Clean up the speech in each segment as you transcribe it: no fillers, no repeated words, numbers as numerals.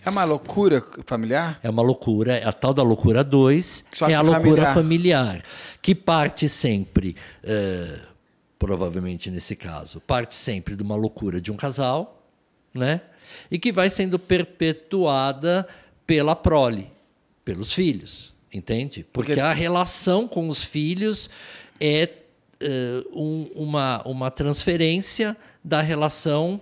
É uma loucura familiar? É uma loucura, a tal da loucura 2 Só que é a loucura familiar. familiar, que parte sempre, provavelmente nesse caso, parte sempre de uma loucura de um casal, né? E que vai sendo perpetuada pela prole, pelos filhos, entende? Porque a relação com os filhos é uma transferência da relação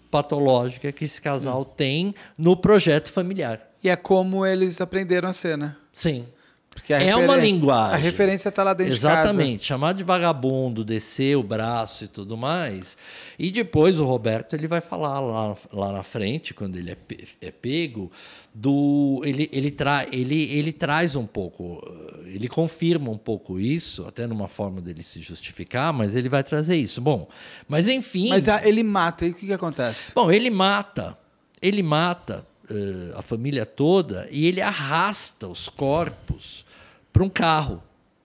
patológica que esse casal tem no projeto familiar. E é como eles aprenderam a ser, né? Sim. Porque a É uma linguagem. A referência está lá dentro de casa. Exatamente. Chamar de vagabundo, descer o braço e tudo mais. E depois o Roberto ele vai falar lá na frente, quando ele é pego, ele traz um pouco, ele confirma um pouco isso, até numa forma dele se justificar, mas ele vai trazer isso. Bom, mas enfim... Mas ele mata, e o que acontece? Bom, ele mata a família toda e ele arrasta os corpos para um carro,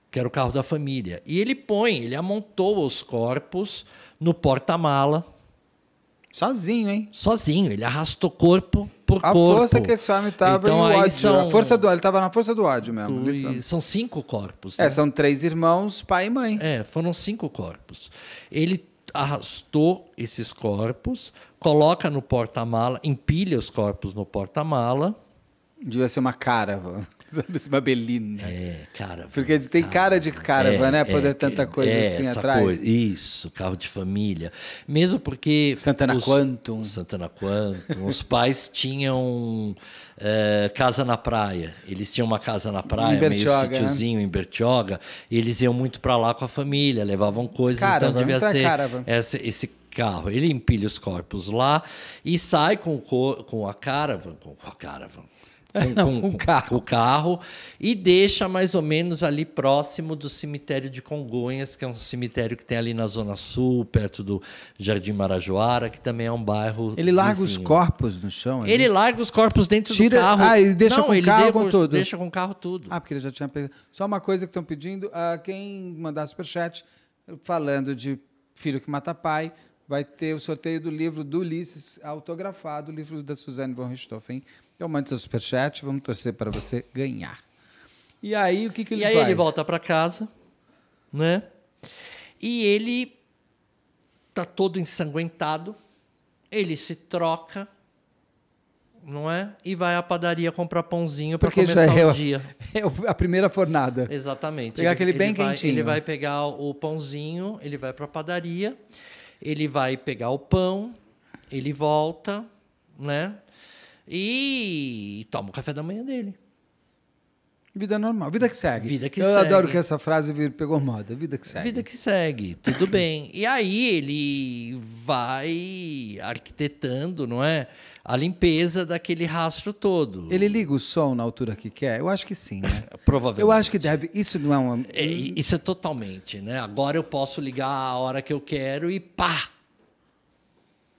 que era o carro da família. E ele amontoa os corpos no porta-mala. Sozinho, hein? Sozinho, ele arrastou corpo por A corpo. força que esse homem estava Então, em aí ódio. A força do ódio, ele estava na força do ódio mesmo. literalmente. São 5 corpos. Né? São 3 irmãos, pai e mãe. Foram 5 corpos. Ele arrastou esses corpos, coloca no porta-mala, empilha os corpos no porta-mala. Devia ser uma caravan. Sabe, uma belina. Caravan. Porque tem cara de caravan, né? Poder tanta coisa assim essa atrás. Coisa, isso, carro de família. Mesmo porque... Santana Quantum. Os pais tinham casa na praia. Eles tinham uma casa na praia, meio sítiozinho, em Bertioga. E eles iam muito para lá com a família, levavam coisas. Caravan, então devia ser caravan. esse carro. Ele empilha os corpos lá e sai com a caravan. Com o carro e deixa mais ou menos ali próximo do cemitério de Congonhas, que é um cemitério que tem ali na Zona Sul, perto do Jardim Marajoara, que também é um bairro Ele larga vizinho. os corpos no chão? Ali? Ele larga os corpos dentro do carro. E deixa com o carro com tudo? Deixa com o carro tudo. Porque ele já tinha pedido. Só uma coisa que estão pedindo, quem mandar superchat, falando de filho que mata pai, vai ter o sorteio do livro do Ulisses, autografado, o livro da Suzane von Richthofen. Eu mando seu superchat, vamos torcer para você ganhar. E aí, o que ele faz? E aí ele volta para casa, né? E ele tá todo ensanguentado, ele se troca, não é? E vai à padaria comprar pãozinho para começar o dia. É a primeira fornada. Exatamente. Pegar aquele bem quentinho. Ele vai pegar o pãozinho, ele vai para a padaria, ele vai pegar o pão, ele volta, né? E toma o café da manhã dele. Vida normal, vida que segue. Vida que Eu segue. adoro que essa frase pegou moda, vida que segue. Vida que segue, tudo bem. E aí ele vai arquitetando, não é? A limpeza daquele rastro todo. Ele liga o som na altura que quer? Eu acho que sim, né? Provavelmente. Eu acho que deve. Isso não é uma... Isso é totalmente, né? Agora eu posso ligar a hora que eu quero e pá!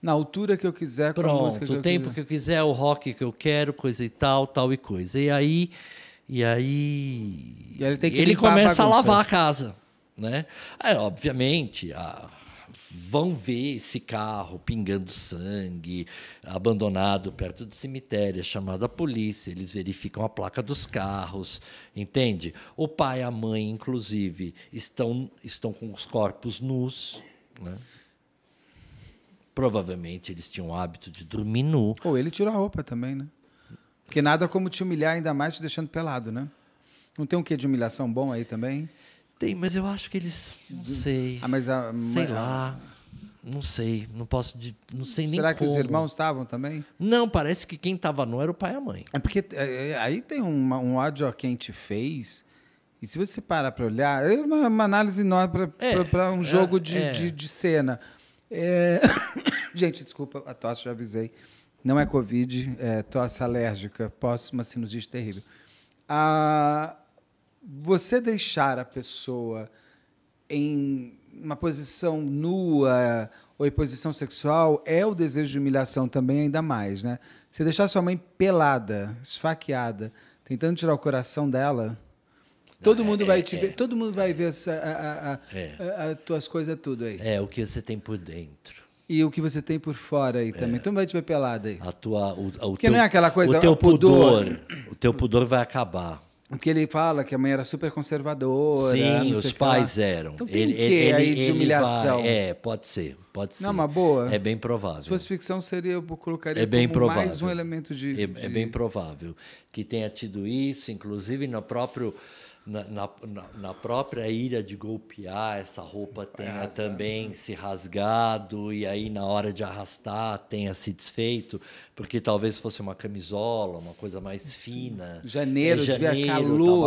Na altura que eu quiser, com a música que eu o tempo que eu quiser, o rock que eu quero, coisa e tal e coisa. E aí ele começa a lavar a casa, né? Obviamente, vão ver esse carro pingando sangue, abandonado perto do cemitério, é chamada a polícia, eles verificam a placa dos carros, entende? O pai e a mãe, inclusive, estão com os corpos nus, né? Provavelmente eles tinham o hábito de dormir nu. Ou ele tirou a roupa também, né? Porque nada como te humilhar, ainda mais te deixando pelado, né? Não tem um quê de humilhação bom aí também? Tem, mas eu acho que eles... Não sei. Sei lá. Não sei. Não sei nem como. Será que os irmãos estavam também? Não, parece que quem estava nu era o pai e a mãe. É porque aí tem um ódio a quem te fez. E se você parar para olhar... É uma análise enorme para um jogo de cena. Gente, desculpa, a tosse já avisei. Não é Covid, é tosse alérgica, uma sinusite terrível. Você deixar a pessoa em uma posição nua ou em posição sexual é o desejo de humilhação também, ainda mais, né? Você deixar sua mãe pelada, esfaqueada, tentando tirar o coração dela, todo mundo vai te ver, todo mundo vai ver as tuas coisas tudo aí. O que você tem por dentro. E o que você tem por fora aí também. Tu não vai te ver pelada aí. Porque não é aquela coisa... O teu pudor vai acabar. Porque ele fala que a mãe era super conservadora. Sim, os pais eram. Então tem aí de humilhação? Pode ser. Não, uma boa. É bem provável. Se fosse ficção, eu colocaria como mais um elemento de... É bem provável que tenha tido isso, inclusive na própria ira de golpear, essa roupa tenha também se rasgado e aí na hora de arrastar tenha se desfeito, porque talvez fosse uma camisola, uma coisa mais fina. Janeiro devia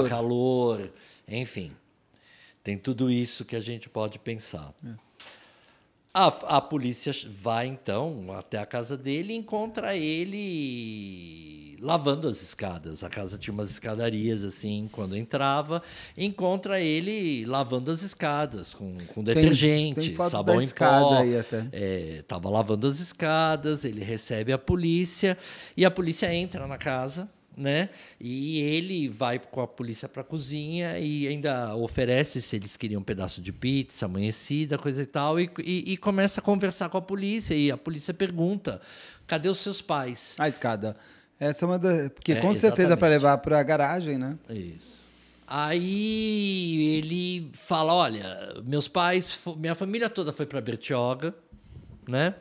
calor. Enfim, tem tudo isso que a gente pode pensar. A polícia vai, então, até a casa dele e encontra ele lavando as escadas. A casa tinha umas escadarias, assim, quando entrava. Encontra ele lavando as escadas com detergente, tem foto sabão da em escada pó. aí até. Estava lavando as escadas, ele recebe a polícia e a polícia entra na casa, né? E ele vai com a polícia para a cozinha e ainda oferece se eles queriam um pedaço de pizza amanhecida, coisa e tal, e começa a conversar com a polícia. E a polícia pergunta: cadê os seus pais? A escada. Essa é uma das... Porque com certeza para levar para a garagem, né? Isso. Aí ele fala: olha, meus pais, minha família toda foi para Bertioga, né?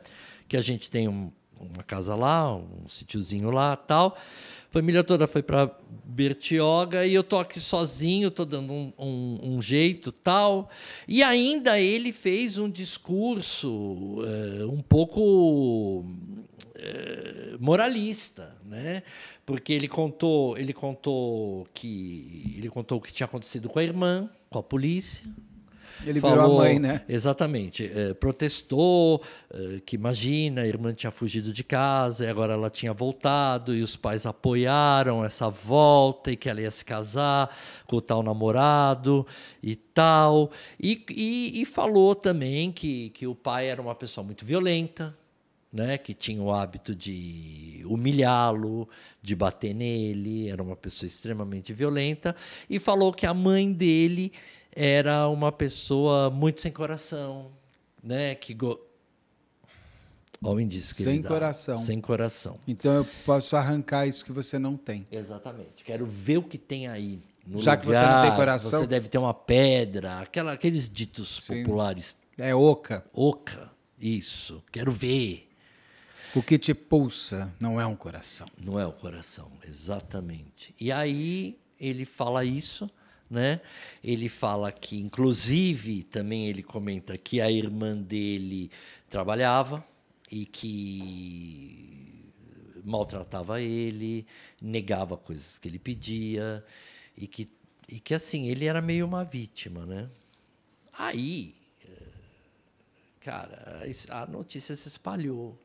Que a gente tem uma casa lá, um sítiozinho lá, tal. A família toda foi para Bertioga e eu tô aqui sozinho, tô dando um jeito, tal. E ainda ele fez um discurso um pouco moralista, né? Porque ele contou o que tinha acontecido com a irmã, com a polícia. Ele virou a mãe, né? Exatamente. Protestou, que imagina, a irmã tinha fugido de casa e agora ela tinha voltado e os pais apoiaram essa volta e que ela ia se casar com o tal namorado e tal. E falou também que o pai era uma pessoa muito violenta, né, que tinha o hábito de humilhá-lo, de bater nele, era uma pessoa extremamente violenta, e falou que a mãe dele era uma pessoa muito sem coração, né, Olha o indício que ele dá. Coração. Sem coração. Então eu posso arrancar isso que você não tem. Exatamente. Quero ver o que tem aí. Já que você não tem coração. Você deve ter uma pedra, aqueles ditos populares. É oca. Oca, isso. Quero ver. O que te pulsa não é um coração. Não é o coração, exatamente. E aí ele fala isso, né? Ele fala que, inclusive, também ele comenta que a irmã dele trabalhava e que maltratava ele, negava coisas que ele pedia e que assim, ele era meio uma vítima, né? Aí, cara, a notícia se espalhou.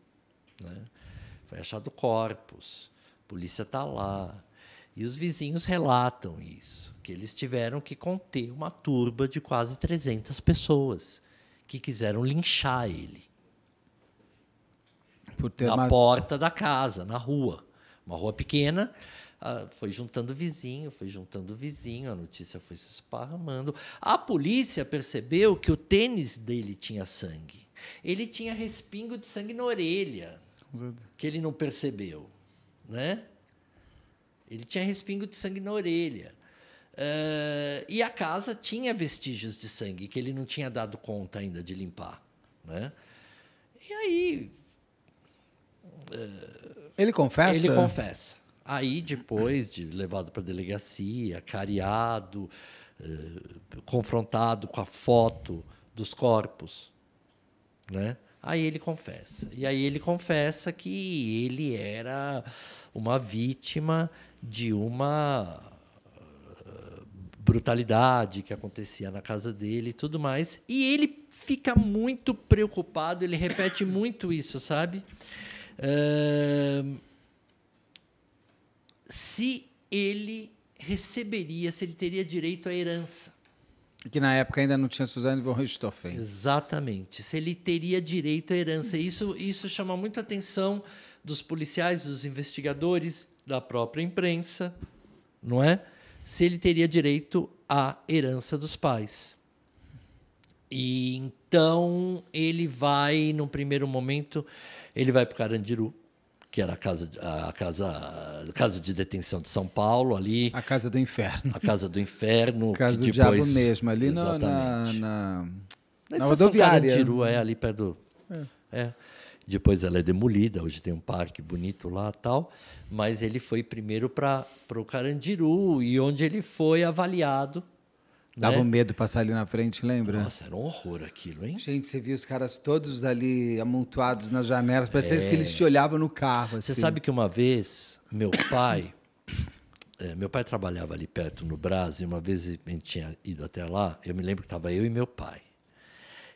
Né? Foi achado corpos, a polícia está lá. E os vizinhos relatam isso, que eles tiveram que conter uma turba de quase 300 pessoas que quiseram linchar ele. Na porta da casa, na rua. Uma rua pequena, foi juntando vizinho, a notícia foi se esparramando. A polícia percebeu que o tênis dele tinha sangue. Ele tinha respingo de sangue na orelha, que ele não percebeu, né? Ele tinha respingo de sangue na orelha. E a casa tinha vestígios de sangue que ele não tinha dado conta ainda de limpar, né? E aí... Ele confessa? Ele confessa. Aí, depois de levado para a delegacia, cariado, confrontado com a foto dos corpos, né? Aí ele confessa. E aí ele confessa que ele era uma vítima de uma brutalidade que acontecia na casa dele e tudo mais. E ele fica muito preocupado, ele repete muito isso, sabe? Se ele teria direito à herança. Que na época ainda não tinha Suzane von Richthofen. Exatamente. Se ele teria direito à herança. Isso chama muito a atenção dos policiais, dos investigadores, da própria imprensa, não é? Se ele teria direito à herança dos pais. E então ele vai, num primeiro momento, ele vai para o Carandiru, que era a casa de detenção de São Paulo, ali. A Casa do Inferno. A Casa do Inferno. A Casa do depois, Diabo mesmo, ali na rodoviária. Carandiru, ali perto do... Depois ela é demolida, hoje tem um parque bonito lá e tal, mas ele foi primeiro para o Carandiru, e onde ele foi avaliado. Dava medo passar ali na frente, lembra? Nossa, era um horror aquilo, hein? Gente, você viu os caras todos ali amontoados nas janelas, parecia que eles te olhavam no carro. Assim. Você sabe que uma vez, meu pai trabalhava ali perto no Brás, e uma vez a gente tinha ido até lá, eu me lembro que estava eu e meu pai.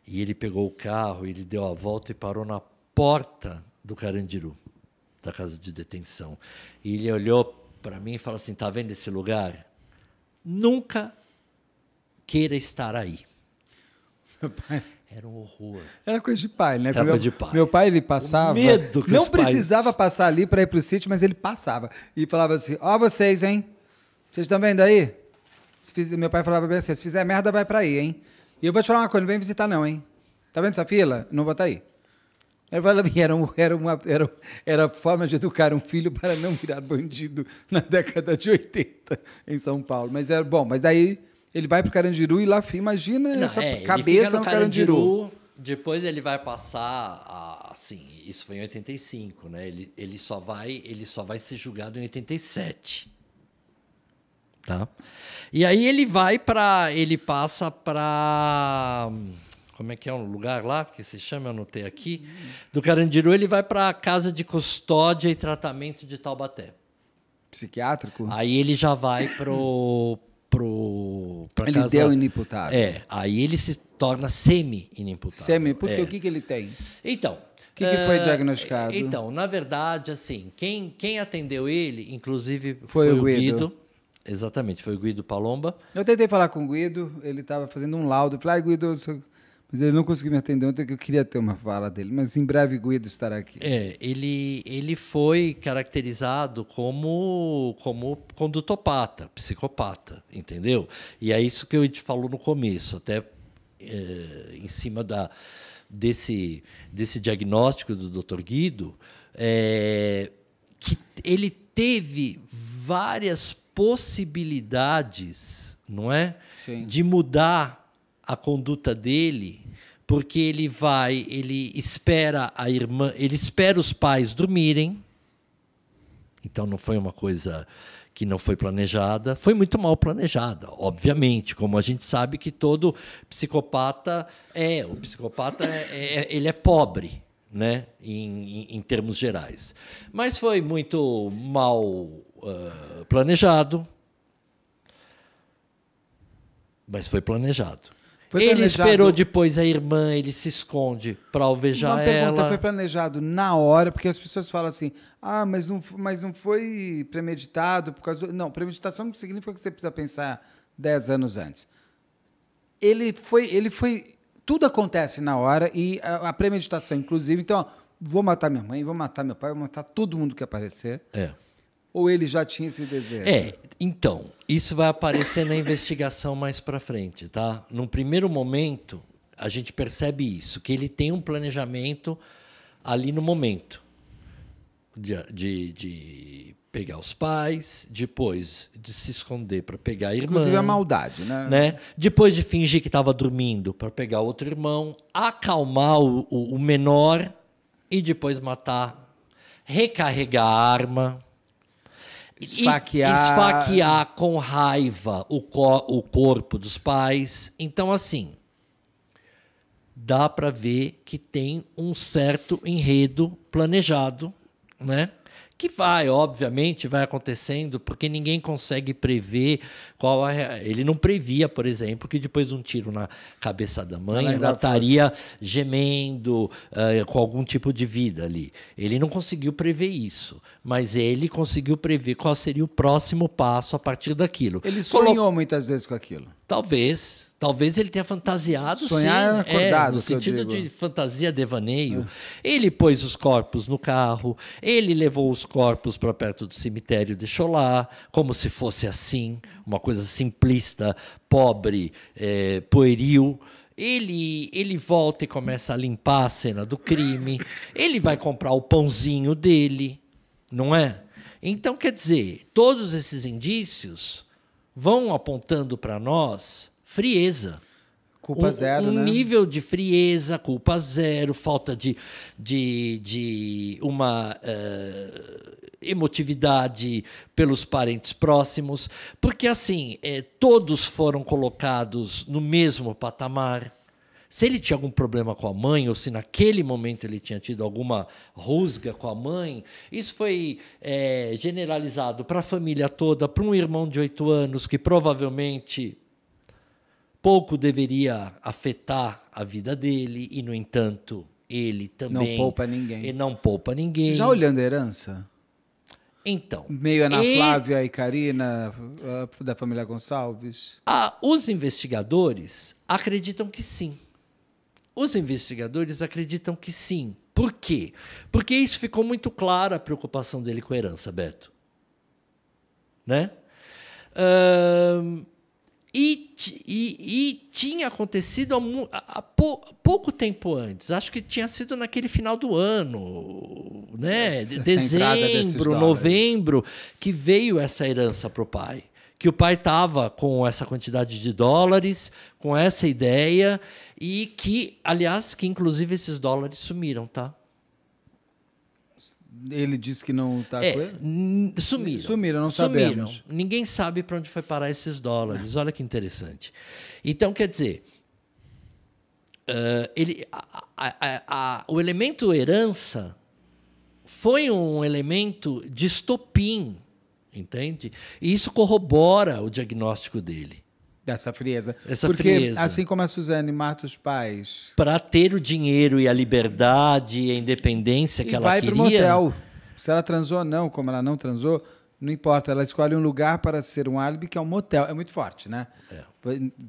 E ele pegou o carro, ele deu a volta e parou na porta do Carandiru, da casa de detenção. E ele olhou para mim e falou assim, tá vendo esse lugar? Nunca queira estar aí. Meu pai... Era um horror. Era coisa de pai, né? Era coisa de pai. Meu pai, ele passava... O medo que não os pais... precisava passar ali para ir para o sítio, mas ele passava. E falava assim, ó vocês, hein? Vocês estão vendo aí? Meu pai falava bem assim, se fizer merda, vai para aí, hein? E eu vou te falar uma coisa, não vem visitar não, hein? Tá vendo essa fila? Não vou estar aí. Eu falava, era forma de educar um filho para não virar bandido na década de 80 em São Paulo. Mas era bom, mas daí... Ele vai para o Carandiru e lá, imagina essa cabeça no Carandiru. Depois ele vai passar, assim, isso foi em 85, né? Ele só vai ser julgado em 87. Tá? E aí ele passa para... Como é que é um lugar lá que se chama? Eu anotei aqui. Do Carandiru ele vai para a Casa de Custódia e Tratamento de Taubaté. Psiquiátrico? Aí ele já vai ele casa... deu inimputável. Aí ele se torna semi-inimputável. Porque o que ele tem? Então... O que foi diagnosticado? Então, na verdade, assim, quem atendeu ele, inclusive, foi o Guido. Exatamente, foi o Guido Palomba. Eu tentei falar com o Guido, ele estava fazendo um laudo. Eu falei, Guido... Mas ele não conseguiu me atender ontem, que eu queria ter uma fala dele. Mas em breve o Guido estará aqui. Ele foi caracterizado como condutopata, psicopata, entendeu? E é isso que eu te falo no começo, até em cima desse diagnóstico do Dr. Guido, que ele teve várias possibilidades, não é? Sim. De mudar a conduta dele, porque ele espera a irmã, ele espera os pais dormirem. Então não foi uma coisa que não foi planejada, foi muito mal planejada, obviamente, como a gente sabe que todo psicopata ele é pobre, né, em termos gerais. Mas foi muito mal planejado, mas foi planejado. Ele esperou depois a irmã, ele se esconde para alvejar ela. Uma pergunta, foi planejado na hora, porque as pessoas falam assim, mas não foi premeditado por causa... Não, premeditação não significa que você precisa pensar 10 anos antes. Ele foi... Tudo acontece na hora e a premeditação, inclusive, então, vou matar minha mãe, vou matar meu pai, vou matar todo mundo que aparecer. Ou ele já tinha esse desejo? Então, isso vai aparecer na investigação mais para frente, tá? Num primeiro momento, a gente percebe isso, que ele tem um planejamento ali no momento de pegar os pais, depois de se esconder para pegar a irmã. Inclusive a maldade, né? Depois de fingir que estava dormindo para pegar outro irmão, acalmar o menor e depois matar, recarregar a arma... Esfaquear com raiva o corpo dos pais. Então, assim, dá para ver que tem um certo enredo planejado, né? Que obviamente, vai acontecendo, porque ninguém consegue prever qual ele não previa, por exemplo, que depois de um tiro na cabeça da mãe, ela estaria gemendo com algum tipo de vida ali. Ele não conseguiu prever isso, mas ele conseguiu prever qual seria o próximo passo a partir daquilo. Ele sonhou muitas vezes com aquilo. Talvez ele tenha fantasiado, sonhar sim, acordado, no sentido de fantasia, devaneio. Ele pôs os corpos no carro, ele levou os corpos para perto do cemitério, deixou lá, como se fosse assim, uma coisa simplista, pobre, pueril. ele volta e começa a limpar a cena do crime, ele vai comprar o pãozinho dele, não é? Então, quer dizer, todos esses indícios vão apontando para nós frieza. Culpa zero, né? Um nível de frieza, culpa zero, falta de uma emotividade pelos parentes próximos, porque assim, todos foram colocados no mesmo patamar. Se ele tinha algum problema com a mãe, ou se naquele momento ele tinha tido alguma rusga com a mãe, isso foi generalizado para a família toda, para um irmão de 8 anos que provavelmente pouco deveria afetar a vida dele, e, no entanto, ele também... Não poupa ninguém. E não poupa ninguém. Já olhando a herança? Então... Meio Ana Flávia e Karina, da família Gonçalves? Os investigadores acreditam que sim. Os investigadores acreditam que sim. Por quê? Porque isso ficou muito clara, a preocupação dele com a herança, Beto. Né? E tinha acontecido há pouco tempo antes. Acho que tinha sido naquele final do ano, né? Dezembro, novembro, que veio essa herança para o pai. Que o pai estava com essa quantidade de dólares, com essa ideia, e que, aliás, que inclusive esses dólares sumiram, tá? Ele disse que não está com ele? Sumiram, não sabemos. Ninguém sabe para onde foi parar esses dólares. Olha que interessante. Então, quer dizer, o elemento herança foi um elemento de estopim, entende? E isso corrobora o diagnóstico dele. Dessa frieza. Porque, frieza. Assim como a Suzane mata os pais... Para ter o dinheiro e a liberdade e a independência que ela queria... E vai para o motel. Se ela transou ou não, como ela não transou, não importa. Ela escolhe um lugar para ser um álibi, que é um motel. É muito forte, né?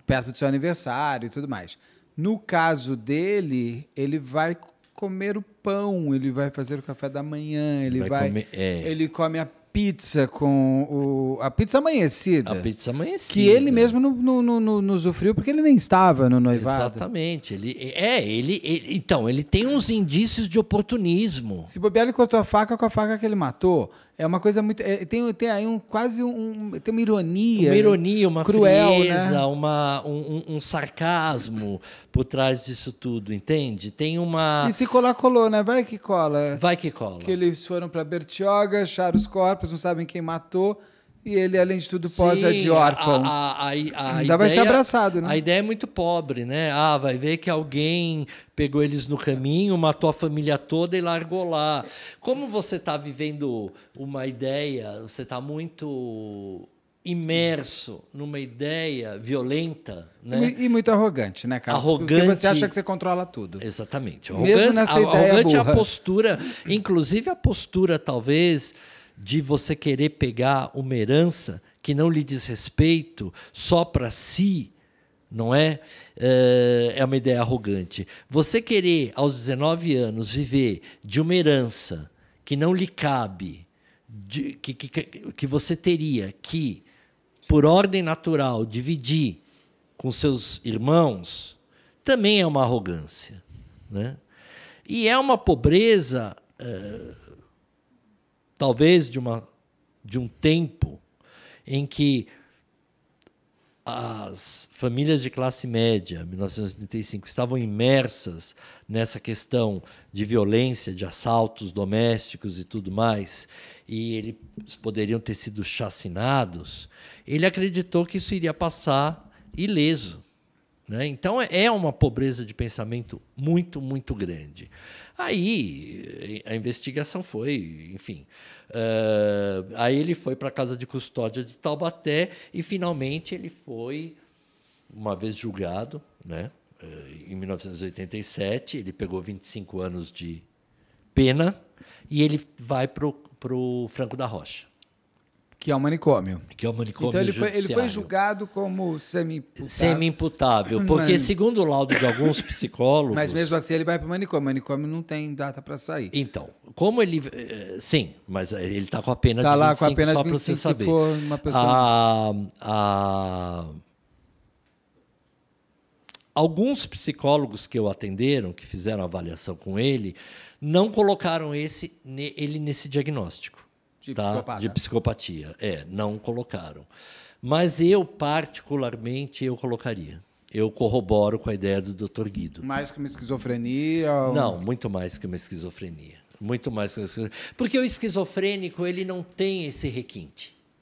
Perto do seu aniversário e tudo mais. No caso dele, ele vai comer o pão, ele vai fazer o café da manhã, ele come a pizza com a pizza amanhecida. A pizza amanhecida. Que ele mesmo não usufruiu porque ele nem estava no noivado. Exatamente. Então, ele tem uns indícios de oportunismo. Se bobear, ele cortou a faca com a faca que ele matou. É uma coisa muito... Tem aí quase tem uma ironia. Uma ironia, uma cruel, frieza, né? um sarcasmo por trás disso tudo, entende? Tem uma... E se colar, colou, né? Vai que cola. Vai que cola. Que eles foram para Bertioga, acharam os corpos, não sabem quem matou, e ele, além de tudo, posa de órfão. Ainda vai ser abraçado, né? A ideia é muito pobre, né? Vai ver que alguém pegou eles no caminho, matou a família toda e largou lá. Como você está vivendo uma ideia, você está muito imerso numa ideia violenta, né? E muito arrogante, né, Carlos? Arrogante. Porque você acha que você controla tudo. Exatamente. Mesmo nessa ideia arrogante burra. É a postura, inclusive a postura, talvez, de você querer pegar uma herança que não lhe diz respeito só para si, não é? É uma ideia arrogante. Você querer, aos 19 anos, viver de uma herança que não lhe cabe, que você teria que, por ordem natural, dividir com seus irmãos, também é uma arrogância, né? E é uma pobreza... talvez de um tempo em que as famílias de classe média, 1935, estavam imersas nessa questão de violência, de assaltos domésticos e tudo mais, e eles poderiam ter sido chacinados, ele acreditou que isso iria passar ileso, né? Então, é uma pobreza de pensamento muito, muito grande. Aí, a investigação foi, enfim... aí ele foi para a casa de custódia de Taubaté e, finalmente, ele foi, uma vez julgado, né? Em 1987, ele pegou 25 anos de pena e ele vai para o Franco da Rocha. Que é um manicômio. Que é um manicômio então ele judiciário. foi julgado como semi-imputável. Semi-imputável, porque segundo o laudo de alguns psicólogos... Mas mesmo assim ele vai para o manicômio. O manicômio não tem data para sair. Então, como ele... Sim, mas ele está com a pena de 25, lá com a pena só de 25 para você saber. Se for uma pessoa... Alguns psicólogos que o atenderam, que fizeram avaliação com ele, não colocaram ele nesse diagnóstico. De tá? psicopata. De psicopatia. Não colocaram. Mas eu, particularmente, eu colocaria. Eu corroboro com a ideia do Dr. Guido. Mais que uma esquizofrenia? Não, muito mais que uma esquizofrenia. Muito mais que uma esquizofrenia. Porque o esquizofrênico ele não tem esse requinte.